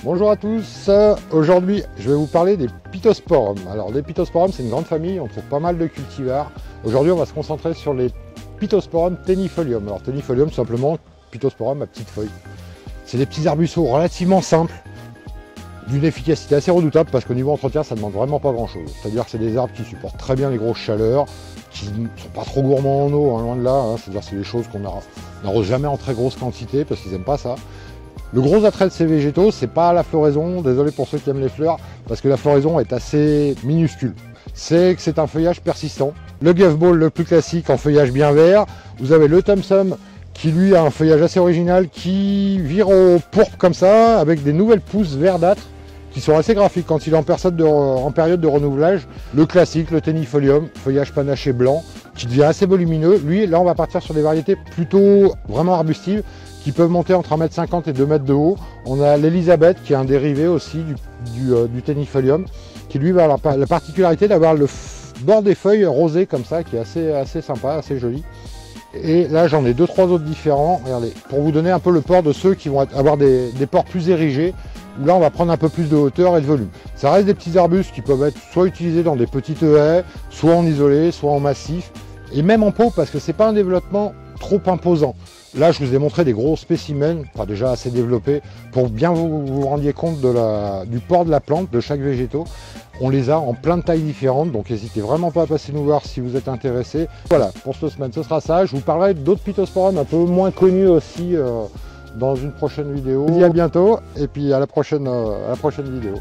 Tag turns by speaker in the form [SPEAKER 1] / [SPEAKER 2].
[SPEAKER 1] Bonjour à tous, aujourd'hui je vais vous parler des Pittosporum. Alors les Pittosporum c'est une grande famille, on trouve pas mal de cultivars. Aujourd'hui on va se concentrer sur les Pittosporum tenifolium. Alors tenifolium simplement, Pittosporum à petites feuilles. C'est des petits arbustes relativement simples, d'une efficacité assez redoutable parce qu'au niveau entretien ça ne demande vraiment pas grand chose. C'est-à-dire que c'est des arbres qui supportent très bien les grosses chaleurs, qui ne sont pas trop gourmands en eau, hein, loin de là. C'est-à-dire que c'est des choses qu'on n'arrose jamais en très grosse quantité parce qu'ils n'aiment pas ça. Le gros attrait de ces végétaux, c'est pas la floraison, désolé pour ceux qui aiment les fleurs, parce que la floraison est assez minuscule. C'est que c'est un feuillage persistant. Le Guffball le plus classique en feuillage bien vert. Vous avez le Thompson qui lui a un feuillage assez original qui vire au pourpre comme ça, avec des nouvelles pousses verdâtres qui sont assez graphiques quand il est en période de renouvelage. Le classique, le tenifolium, feuillage panaché blanc, qui devient assez volumineux. Lui, là on va partir sur des variétés plutôt vraiment arbustives, qui peuvent monter entre 1,50 m et 2 m de haut. On a l'Elizabeth qui est un dérivé aussi du tenifolium, qui lui va avoir la particularité d'avoir le bord des feuilles rosé comme ça, qui est assez sympa, assez joli. Et là j'en ai 2-3 autres différents, regardez, pour vous donner un peu le port de ceux qui vont avoir des ports plus érigés, où là on va prendre un peu plus de hauteur et de volume. Ça reste des petits arbustes qui peuvent être soit utilisés dans des petites haies, soit en isolé, soit en massif, et même en pot, parce que c'est pas un développement trop imposant. Là, je vous ai montré des gros spécimens, enfin déjà assez développés, pour bien vous rendiez compte du port de la plante, de chaque végétaux. On les a en plein de tailles différentes, donc n'hésitez vraiment pas à passer nous voir si vous êtes intéressés. Voilà, pour cette semaine, ce sera ça. Je vous parlerai d'autres Pittosporum un peu moins connus aussi dans une prochaine vidéo. Je vous dis à bientôt, et puis à la prochaine vidéo.